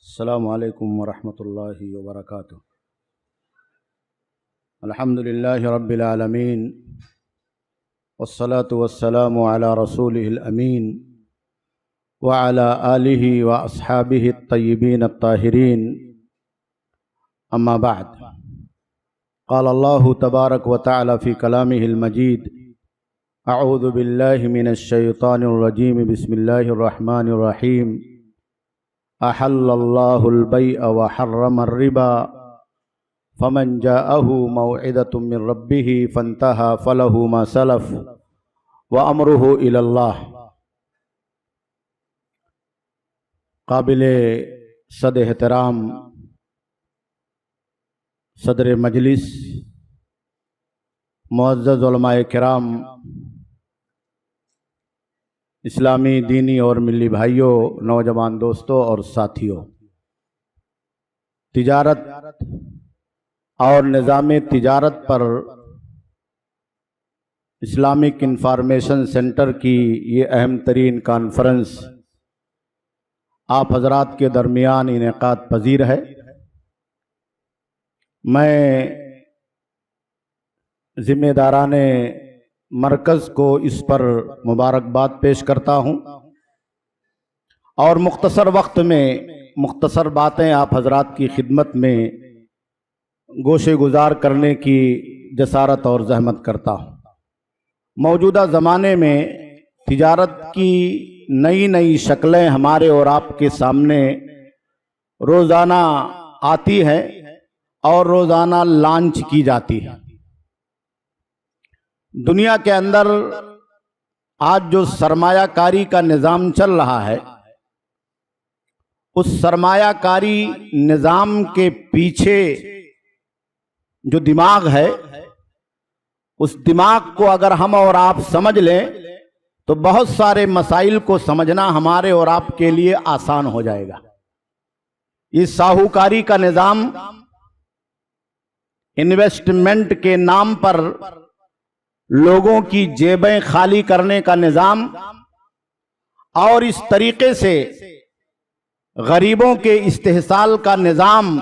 अस्सलामु अलैकुम वरहमतुल्लाहि वबरकातुह। अल्हम्दुलिल्लाहि रब्बिल आलमीन वस्सलातु वस्सलामु अला रसूलिहिल अमीन व अला आलिहि व अस्हाबिहि अत्तय्यिबीन अत्ताहिरीन। अम्मा बाद, क़ाल अल्लाहु तबारक व तआला फ़ी कलामिहिल मजीद, अऊज़ु बिल्लाहि मिनश शैतानिर रजीम, बिस्मिल्लाहिर रहमानिर रहीम। अहल्लल्लाहुल बैअ व हर्रमर रिबा फमन जाअहु मौइदतुम मिन रब्बिही फंतहा फलहु मा सलफ व अमरुहु इलल्लाह। काबिले सद एहतराम सदर मजलिस, मुअज़्ज़ज़ उलमाए किराम, इस्लामी दीनी और मिली भाइयों, नौजवान दोस्तों और साथियों, तिजारत और निज़ाम तिजारत पर इस्लामिक इंफॉर्मेशन सेंटर की ये अहम तरीन कॉन्फ्रेंस आप हजरात के दरमियान इनेकाद पजीर है। मैं ज़िम्मेदाराने मरकज़ को इस पर मुबारकबाद पेश करता हूँ और मुख्तसर वक्त में मुख्तसर बातें आप हजरात की खिदमत में गोशे गुजार करने की जसारत और जहमत करता हूँ। मौजूदा ज़माने में तिजारत की नई नई शक्लें हमारे और आपके सामने रोज़ाना आती हैं और रोज़ाना लॉन्च की जाती है। दुनिया के अंदर आज जो सरमायाकारी का निज़ाम चल रहा है, उस सरमायाकारी निज़ाम के पीछे जो दिमाग है, उस दिमाग को अगर हम और आप समझ लें तो बहुत सारे मसाइल को समझना हमारे और आपके लिए आसान हो जाएगा। इस साहूकारी का निज़ाम, इन्वेस्टमेंट के नाम पर लोगों की जेबें खाली करने का निज़ाम और इस तरीके से गरीबों के इस्तेहसाल का निज़ाम,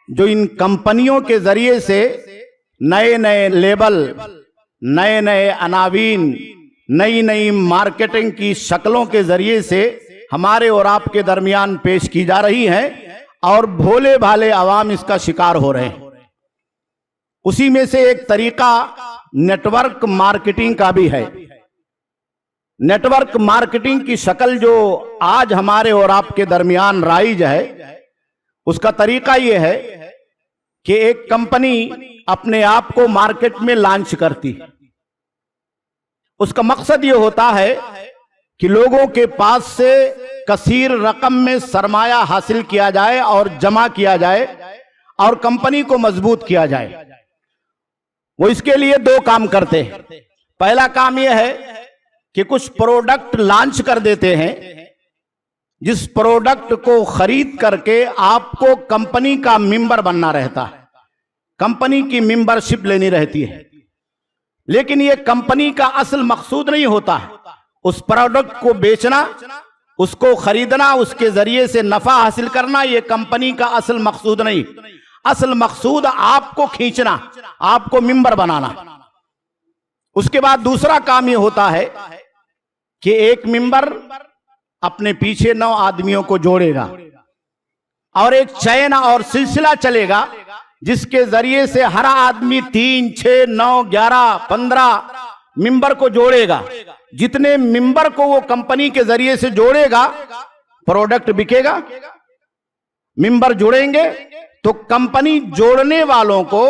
जो इन कंपनियों के जरिए से नए नए लेबल, नए नए अनावीन, नई नई मार्केटिंग की शक्लों के जरिए से हमारे और आपके दरमियान पेश की जा रही हैं और भोले भाले अवाम इसका शिकार हो रहे हैं। उसी में से एक तरीका नेटवर्क मार्केटिंग का भी है। नेटवर्क मार्केटिंग की शक्ल जो आज हमारे और आपके दरमियान राइज है, उसका तरीका यह है कि एक कंपनी अपने आप को मार्केट में लॉन्च करती है। उसका मकसद यह होता है कि लोगों के पास से कसीर रकम में सरमाया हासिल किया जाए और जमा किया जाए और कंपनी को मजबूत किया जाए। वो इसके लिए दो काम करते हैं। पहला काम यह है कि कुछ प्रोडक्ट लॉन्च कर देते हैं, जिस प्रोडक्ट को खरीद करके आपको कंपनी का मेंबर बनना रहता है, कंपनी की मेंबरशिप लेनी रहती है। लेकिन यह कंपनी का असल मकसूद नहीं होता है। उस प्रोडक्ट को बेचना, उसको खरीदना, उसके जरिए से नफा हासिल करना, यह कंपनी का असल मकसूद नहीं। असल मकसूद आपको खींचना, आपको मेंबर बनाना। उसके बाद दूसरा काम यह होता है कि एक मेंबर अपने पीछे 9 आदमियों को जोड़ेगा और एक चैन और सिलसिला चलेगा, जिसके जरिए से हर आदमी 3, 6, 9, 11, 15 मेंबर को जोड़ेगा। जितने मेंबर को वो कंपनी के जरिए से जोड़ेगा, प्रोडक्ट बिकेगा। मेंबर जुड़ेंगे तो कंपनी जोड़ने वालों को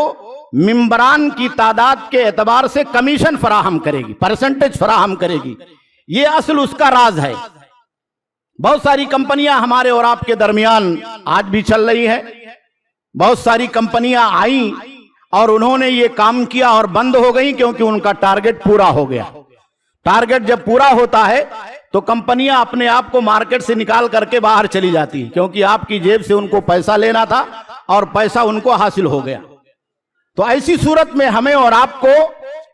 मेंबरान की तादाद के एतबार से कमीशन फराहम करेगी, परसेंटेज फराहम करेगी। ये असल उसका राज है। बहुत सारी कंपनियां हमारे और आपके दरमियान आज भी चल रही है। बहुत सारी कंपनियां आई और उन्होंने ये काम किया और बंद हो गई, क्योंकि उनका टारगेट पूरा हो गया। टारगेट जब पूरा होता है तो कंपनियां अपने आप को मार्केट से निकाल करके बाहर चली जाती हैं, क्योंकि आपकी जेब से उनको पैसा लेना था और पैसा उनको हासिल हो गया। तो ऐसी सूरत में हमें और आपको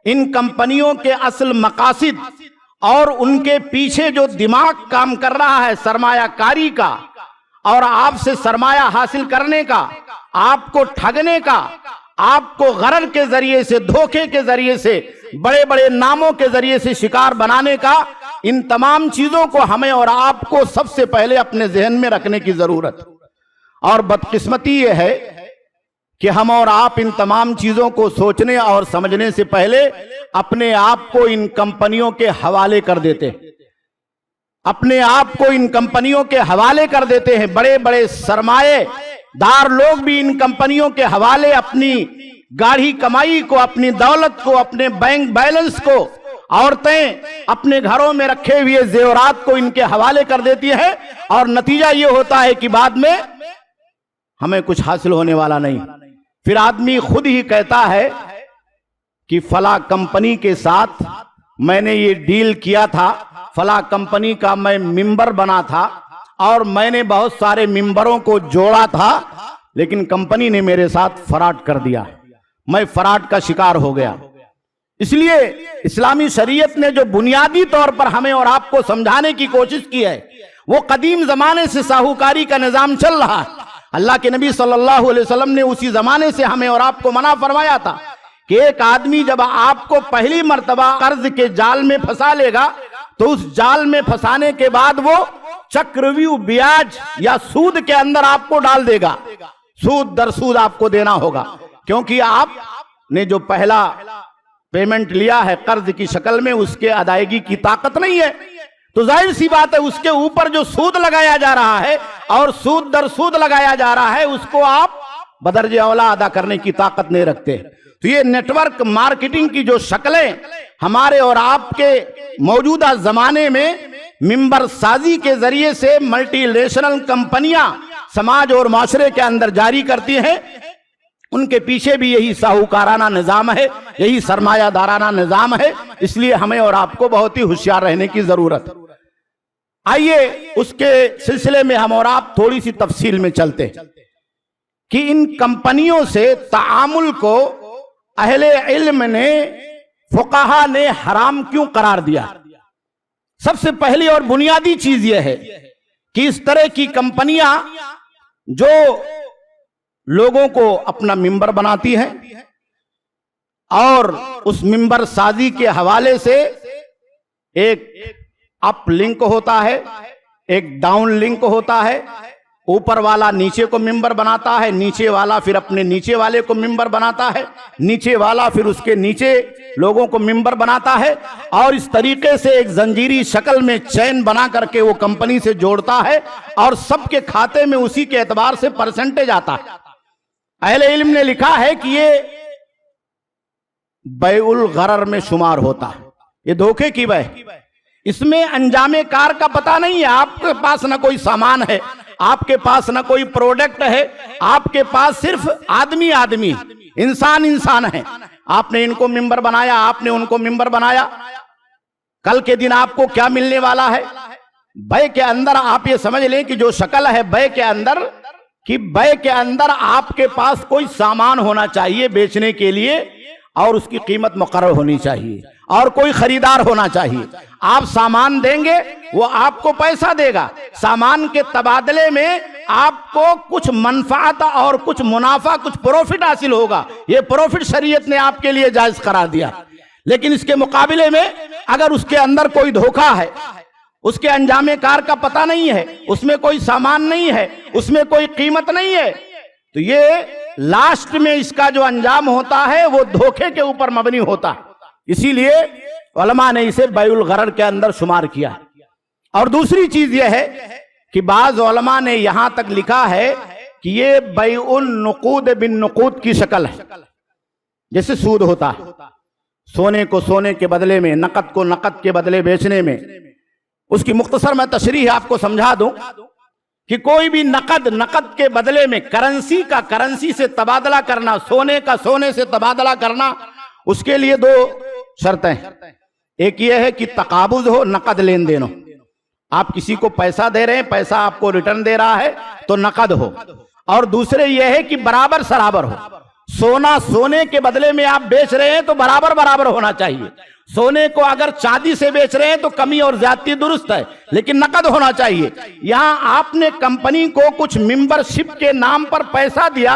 इन कंपनियों के असल मकासिद और उनके पीछे जो दिमाग काम कर रहा है सरमायाकारी का, और आपसे सरमाया हासिल करने का, आपको ठगने का, आपको गरर के जरिए से, धोखे के जरिए से, बड़े बड़े नामों के जरिए से शिकार बनाने का, इन तमाम चीजों को हमें और आपको सबसे पहले अपने जहन में रखने की जरूरत है। और बदकिस्मती यह है कि हम और आप इन तमाम चीजों को सोचने और समझने से पहले अपने आप को इन कंपनियों के हवाले कर देते हैं, अपने आप को इन कंपनियों के हवाले कर देते हैं। बड़े बड़े सरमाएदार लोग भी इन कंपनियों के हवाले अपनी गाढ़ी कमाई को, अपनी दौलत को, अपने बैंक बैलेंस को, औरतें अपने घरों में रखे हुए जेवरात को इनके हवाले कर देती है, और नतीजा ये होता है कि बाद में हमें कुछ हासिल होने वाला नहीं। फिर आदमी खुद ही कहता है कि फला कंपनी के साथ मैंने ये डील किया था, फला कंपनी का मैं मेंबर बना था और मैंने बहुत सारे मेंबरों को जोड़ा था, लेकिन कंपनी ने मेरे साथ फराड कर दिया, मैं फराड का शिकार हो गया। इसलिए इस्लामी शरीयत ने जो बुनियादी तौर पर हमें और आपको समझाने की कोशिश की है, वो कदीम जमाने से साहूकारी का निजाम चल रहा है। अल्लाह के नबी सल्लल्लाहु अलैहि वसल्लम ने उसी जमाने से हमें और आपको मना फरमाया था कि एक आदमी जब आपको पहली मर्तबा कर्ज के जाल में फंसा लेगा, तो उस जाल में फंसाने के बाद वो चक्रव्यूह ब्याज या सूद के अंदर आपको डाल देगा, सूद दर सूद आपको देना होगा, क्योंकि आपने जो पहला पेमेंट लिया है कर्ज की शक्ल में, उसके अदायगी की ताकत नहीं है। तो जाहिर सी बात है उसके ऊपर जो सूद लगाया जा रहा है और सूद दर सूद लगाया जा रहा है, उसको आप बदर्जे औला अदा करने की ताकत नहीं रखते। तो ये नेटवर्क मार्केटिंग की जो शक्लें हमारे और आपके मौजूदा जमाने में मिंबर साजी के जरिए से मल्टीनेशनल कंपनियां समाज और माशरे के अंदर जारी करती हैं, उनके पीछे भी यही साहूकाराना निजाम है, यही सरमायादाराना निजाम है। इसलिए हमें और आपको बहुत ही होशियार रहने की जरूरत है। आइए उसके सिलसिले में हम और आप थोड़ी सी तफसील में चलते हैं कि इन कंपनियों से तामुल को अहले इल्म ने, फुकाहा ने हराम क्यों करार दिया। सबसे पहली और बुनियादी चीज यह है कि इस तरह की कंपनियां जो लोगों को अपना मेंबर बनाती हैं और उस मेंबर साजी के हवाले से एक अप लिंक होता है, एक डाउन लिंक होता है, ऊपर वाला नीचे को मेंबर बनाता है, नीचे वाला फिर अपने नीचे वाले को मेंबर बनाता है, नीचे वाला फिर उसके नीचे लोगों को मेंबर बनाता है, और इस तरीके से एक जंजीरी शक्ल में चैन बना करके वो कंपनी से जोड़ता है और सबके खाते में उसी के एतबार से परसेंटेज आता है। अहले इल्म ने लिखा है कि ये बैउल गरर में शुमार होता है, ये धोखे की बै। इसमें अंजामे कार का पता नहीं है, आपके पास ना कोई सामान है, आपके पास ना कोई प्रोडक्ट है, आपके पास सिर्फ आदमी आदमी, इंसान इंसान है। आपने इनको मेंबर बनाया, आपने उनको मेंबर बनाया, कल के दिन आपको क्या मिलने वाला है। बै के अंदर आप ये समझ लें कि जो शक्ल है बै के अंदर, कि बै के अंदर आपके पास कोई सामान होना चाहिए बेचने के लिए और उसकी कीमत मुकर्रर होनी चाहिए और कोई खरीदार होना चाहिए। आप सामान देंगे, वो आपको पैसा देगा, सामान के तबादले में आपको कुछ मनफात और कुछ मुनाफा, कुछ प्रॉफिट हासिल होगा। ये प्रॉफिट शरीयत ने आपके लिए जायज करार दिया। लेकिन इसके मुकाबले में अगर उसके अंदर कोई धोखा है, उसके अंजामे कार का पता नहीं है, उसमें कोई सामान नहीं है, उसमें कोई कीमत नहीं है, तो ये लास्ट में इसका जो अंजाम होता है वो धोखे के ऊपर मबनी होता है। इसीलिए उलमा ने इसे बैउल गरर के अंदर शुमार किया। और दूसरी चीज यह है कि बाज उलमा ने यहां तक लिखा है कि ये बैउल नुकूद बिन नुकूद की शक्ल है। जैसे सूद होता है, सोने को सोने के बदले में, नकद को नकद के बदले बेचने में, उसकी मुख्तसर मैं तशरीह आपको समझा दूं कि कोई भी नकद के बदले में करेंसी का करेंसी से तबादला करना, सोने का सोने से तबादला करना, उसके लिए दो शर्तें हैं। एक यह है कि तकाबुज हो, नकद लेन देन हो, आप किसी को पैसा दे रहे हैं, पैसा आपको रिटर्न दे रहा है तो नकद हो। और दूसरे यह है कि बराबर सराबर हो, सोना सोने के बदले में आप बेच रहे हैं तो बराबर बराबर होना चाहिए। सोने को अगर चांदी से बेच रहे हैं तो कमी और ज्यादती दुरुस्त है, लेकिन नकद होना चाहिए। यहां आपने कंपनी को कुछ मेंबरशिप के नाम पर पैसा दिया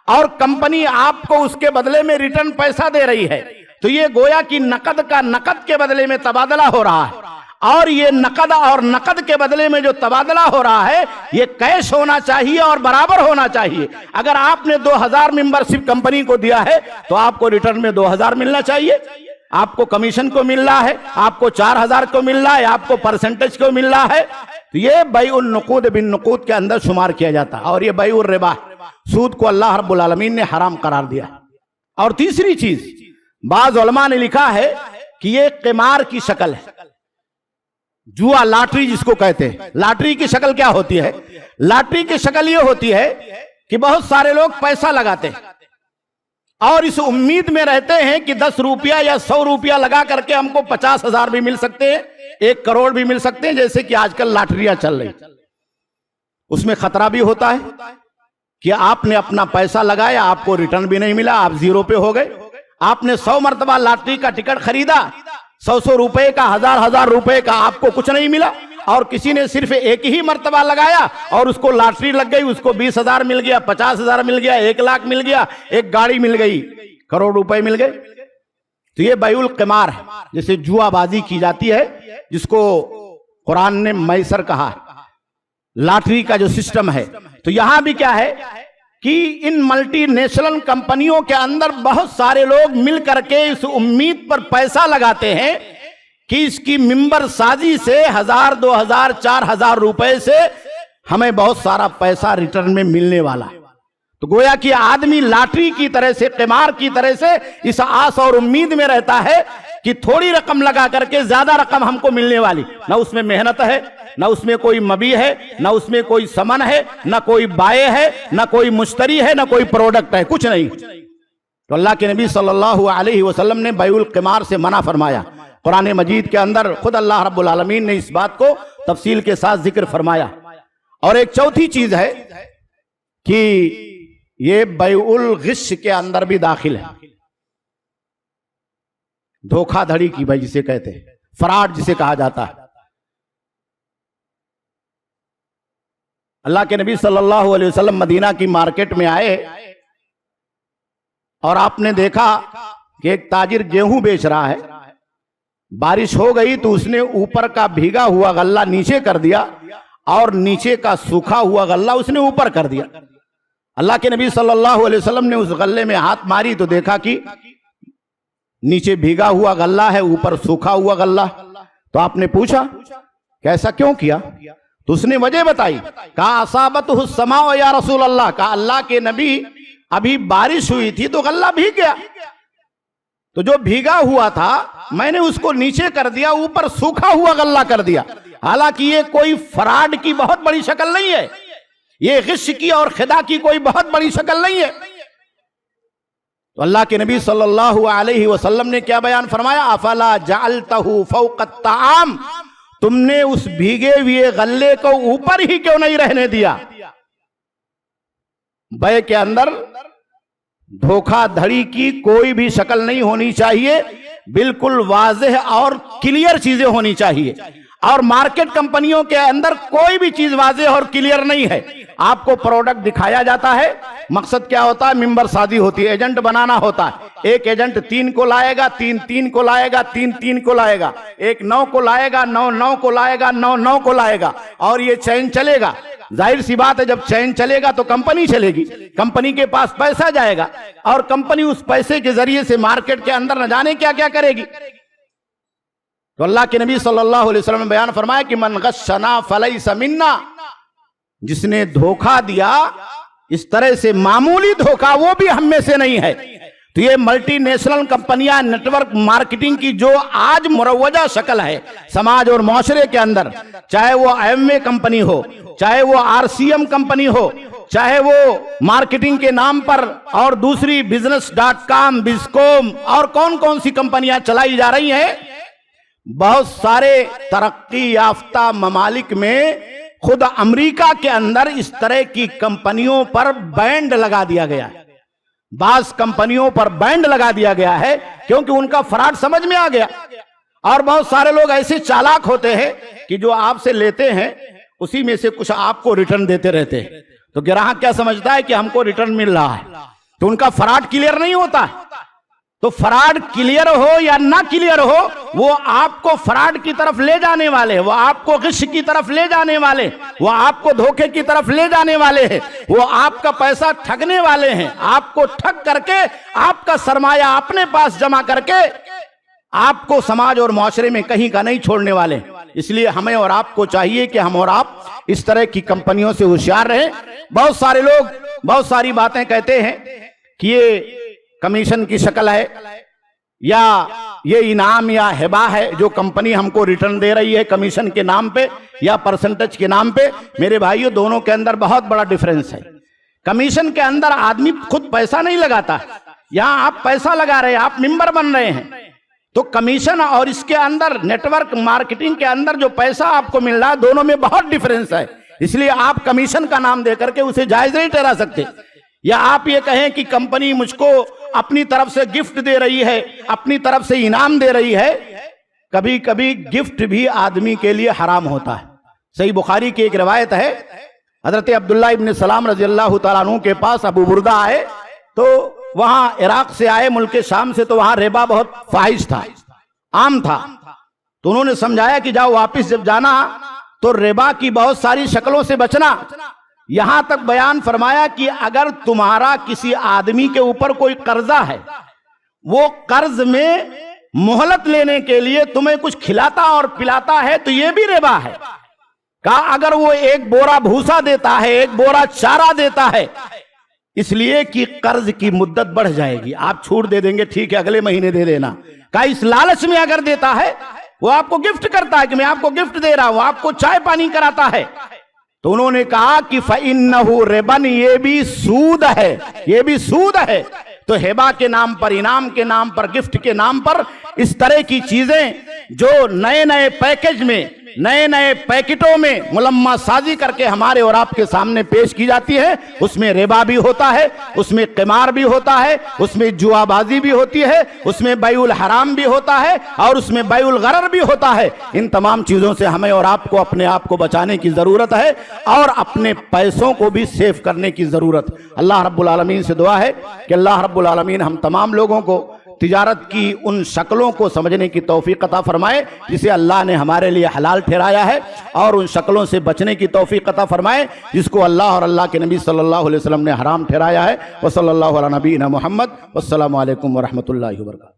और कंपनी आपको उसके बदले में रिटर्न पैसा दे रही है, तो ये गोया कि नकद का नकद के बदले में तबादला हो रहा है। और ये नकद और नकद के बदले में जो तबादला हो रहा है ये कैश होना चाहिए और बराबर होना चाहिए। अगर आपने 2000 मेंबरशिप कंपनी को दिया है तो आपको रिटर्न में 2000 मिलना चाहिए। आपको कमीशन को मिल रहा है, आपको 4000 को मिल रहा है, आपको परसेंटेज को मिल रहा है, तो ये बैउन नुकूद बिन नुकूद के अंदर शुमार किया जाता है। और ये बैउर रिबा, सूद को अल्लाह रब्बुल आलमीन ने हराम करार दिया। और तीसरी चीज, बाज उलमा ने लिखा है कि ये क़िमार की शक्ल है, जुआ, लॉटरी जिसको कहते हैं। लॉटरी की शक्ल क्या होती है? लॉटरी की शक्ल ये होती है कि बहुत सारे लोग पैसा लगाते हैं और इस उम्मीद में रहते हैं कि 10 रुपया या 100 रुपया लगा करके हमको 50,000 भी मिल सकते हैं, 1 करोड़ भी मिल सकते हैं, जैसे कि आजकल लॉटरियां चल रही। उसमें खतरा भी होता है कि आपने अपना पैसा लगाया, आपको रिटर्न भी नहीं मिला, आप जीरो पे हो गए। आपने 100 मरतबा लॉटरी का टिकट खरीदा, 100 रुपए का, 1000 रुपए का, आपको कुछ नहीं मिला। और किसी ने सिर्फ एक ही मर्तबा लगाया और उसको लॉटरी लग गई, उसको 20,000 मिल गया, 50,000 मिल गया, 1 लाख मिल गया, एक गाड़ी मिल गई, करोड़ रुपए मिल गए। तो ये बैउल क़िमार है, जैसे जुआबाजी की जाती है, जिसको कुरान ने मैसर कहा है, लॉटरी का जो सिस्टम है। तो यहां भी क्या है कि इन मल्टीनेशनल कंपनियों के अंदर बहुत सारे लोग मिल करके इस उम्मीद पर पैसा लगाते हैं कि इसकी मेंबर साजी से 1000, 2000, 4000 रुपए से हमें बहुत सारा पैसा रिटर्न में मिलने वाला है। तो गोया कि आदमी लॉटरी की तरह से, क़िमार की तरह से इस आस और उम्मीद में रहता है कि थोड़ी रकम लगा करके ज्यादा रकम हमको मिलने वाली। ना उसमें मेहनत है, ना उसमें कोई मबी है, ना उसमें कोई समन है, ना कोई बाये है, ना कोई मुश्तरी है, ना कोई प्रोडक्ट है, कुछ नहीं। तो अल्लाह के नबी सल्लल्लाहु अलैहि वसल्लम ने बैउल क़िमार से मना फरमाया। कुरान मजीद के अंदर खुद अल्लाह रब्बुल आलमीन ने इस बात को तफसील के साथ जिक्र फरमाया। और एक चौथी चीज है कि ये बैउल गिश के अंदर भी दाखिल है, धोखाधड़ी की, भाई जिसे कहते हैं, फ्रॉड जिसे कहा जाता है। अल्लाह के नबी सल्लल्लाहु अलैहि वसल्लम मदीना की मार्केट में आए और आपने देखा कि एक ताजिर गेहूं बेच रहा है। बारिश हो गई तो उसने ऊपर का भीगा हुआ गल्ला नीचे कर दिया और नीचे का सूखा हुआ गल्ला उसने ऊपर कर दिया। अल्लाह के नबी सल्लल्लाहु अलैहि वसल्लम ने उस गल्ले में हाथ मारी तो देखा कि नीचे भीगा हुआ गल्ला है, ऊपर सूखा हुआ गल्ला। तो आपने पूछा कि ऐसा क्यों किया? तो उसने वजह बताई, कहा असाबतहु समाओ या रसूल अल्लाह, कहा अल्लाह के नबी अभी बारिश हुई थी तो गल्ला भीग गया, तो जो भीगा हुआ था मैंने उसको नीचे कर दिया, ऊपर सूखा हुआ गल्ला कर दिया। हालांकि ये कोई फ्रॉड की बहुत बड़ी शक्ल नहीं है, ये गिश की और खिदा की कोई बहुत बड़ी शक्ल नहीं है। तो अल्लाह के नबी सल्लल्लाहु अलैहि वसल्लम ने क्या बयान फरमाया, अफला जअलतहु फौक़त ताम, तुमने उस भीगे हुए गल्ले को ऊपर ही क्यों नहीं रहने दिया? बै के अंदर धोखाधड़ी की कोई भी शक्ल नहीं होनी चाहिए, बिल्कुल वाज़ेह और क्लियर चीजें होनी चाहिए। और मार्केट कंपनियों के अंदर कोई भी चीज वाज़ेह और क्लियर नहीं है। आपको प्रोडक्ट दिखाया जाता है, मकसद क्या होता है? मेंबर शादी होती है, एजेंट बनाना होता है। एक एजेंट 3 को लाएगा, 3 को लाएगा, 3 को लाएगा, एक 9 को लाएगा, 9 को लाएगा, 9 को लाएगा, और ये चैन चलेगा। जाहिर सी बात है, जब चैन चलेगा तो कंपनी चलेगी, कंपनी के पास पैसा जाएगा और कंपनी उस पैसे के जरिए से मार्केट के अंदर न जाने क्या क्या करेगी। तो अल्लाह के नबी सल्लल्लाहु अलैहि वसल्लम ने बयान फरमाया कि मन गश्शना फलैसा मिन्ना, जिसने धोखा दिया इस तरह से मामूली धोखा, वो भी हम में से नहीं है। तो ये मल्टीनेशनल कंपनियां, नेटवर्क मार्केटिंग की जो आज मुरव्वजा शक्ल है समाज और माशरे के अंदर, चाहे वो एमवे कंपनी हो, चाहे वो आरसीएम कंपनी हो, चाहे वो मार्केटिंग के नाम पर और दूसरी business.com, बिस्कॉम और कौन कौन सी कंपनियां चलाई जा रही हैं, बहुत सारे तरक्की याफ्ता ममालिक में, खुद अमेरिका के अंदर इस तरह की कंपनियों पर बैंड लगा दिया गया है। बास कंपनियों पर बैंड लगा दिया गया है क्योंकि उनका फ्रॉड समझ में आ गया। और बहुत सारे लोग ऐसे चालाक होते हैं कि जो आपसे लेते हैं उसी में से कुछ आपको रिटर्न देते रहते हैं। तो ग्राहक क्या समझता है कि हमको रिटर्न मिल रहा है, तो उनका फ्रॉड क्लियर नहीं होता। तो फ्रॉड क्लियर हो या ना क्लियर हो, वो आपको फ्रॉड की तरफ ले जाने वाले, वो आपको गिश की तरफ ले जाने वाले, वो आपको धोखे की तरफ ले जाने वाले हैं, वो आपका पैसा ठगने वाले हैं। आपको ठग करके आपका सरमाया अपने पास जमा करके आपको समाज और माशरे में कहीं का नहीं छोड़ने वाले। इसलिए हमें और आपको चाहिए कि हम और आप इस तरह की कंपनियों से होशियार रहें। बहुत सारे लोग बहुत सारी बातें कहते हैं कि ये कमीशन की शक्ल है या ये इनाम या हिबा है जो कंपनी हमको रिटर्न दे रही है कमीशन के नाम पे या परसेंटेज के नाम पे। मेरे भाइयों, दोनों के अंदर बहुत बड़ा डिफरेंस है। कमीशन के अंदर आदमी खुद पैसा नहीं लगाता, यहां आप पैसा लगा रहे हैं, आप मेंबर बन रहे हैं। तो कमीशन और इसके अंदर नेटवर्क मार्केटिंग के अंदर जो पैसा आपको मिल रहा है, दोनों में बहुत डिफरेंस है। इसलिए आप कमीशन का नाम देकर के उसे जायज नहीं ठहरा सकते। या आप ये कहें कि कंपनी मुझको अपनी तरफ से गिफ्ट दे रही है, अपनी तरफ से इनाम दे रही है। कभी कभी गिफ्ट भी आदमी के लिए हराम होता है। सही बुखारी की एक रिवायत है, हजरत अब्दुल्लाह इब्न सलाम रज़ियल्लाहु तआला अन्हु के पास अबू बुर्दा आए, तो वहां इराक से आए, मुल्क शाम से, तो वहां रेबा बहुत फाहिश था, आम था। तो उन्होंने समझाया कि जाओ वापिस जब जाना तो रेबा की बहुत सारी शक्लों से बचना। यहां तक बयान फरमाया कि अगर तुम्हारा किसी आदमी के ऊपर कोई कर्जा है, वो कर्ज में मोहलत लेने के लिए तुम्हें कुछ खिलाता और पिलाता है, तो यह भी रेबा है। कहा अगर वो एक बोरा भूसा देता है, एक बोरा चारा देता है, इसलिए कि कर्ज की मुद्दत बढ़ जाएगी, आप छूट दे देंगे, ठीक है अगले महीने दे देना। कहा इस लालच में अगर देता है, वो आपको गिफ्ट करता है कि मैं आपको गिफ्ट दे रहा हूं, आपको चाय पानी कराता है, तो उन्होंने कहा कि फ़इन्नहु रिबन, ये भी सूद है, ये भी सूद है। तो हिबा के नाम पर, इनाम के नाम पर, गिफ्ट के नाम पर इस तरह की चीजें जो नए नए पैकेज में, नए नए पैकेटों में मुलम्मा साजी करके हमारे और आपके सामने पेश की जाती है, उसमें रिबा भी होता है, उसमें क़िमार भी होता है, उसमें जुआबाजी भी होती है, उसमें बैउल हराम भी होता है और उसमें बैउल गरर भी होता है। इन तमाम चीजों से हमें और आपको अपने आप को बचाने की जरूरत है और अपने पैसों को भी सेव करने की जरूरत। अल्लाह रब्बुल आलमीन से दुआ है कि अल्लाह रब्बुल आलमीन हम तमाम लोगों को तिजारत की उन शक्लों को समझने की तौफीक अता फरमाए जिसे अल्लाह ने हमारे लिए हलाल ठहराया है, और उन शक्लों से बचने की तौफीक अता फरमाए जिसको अल्लाह और अल्लाह के नबी सल्लल्लाहु अलैहि वसल्लम ने हराम ठहराया है। व सल्लल्लाहु अला नबीना मुहम्मद। वस्सलामु अलैकुम व रहमतुल्लाहि व बरकातहू।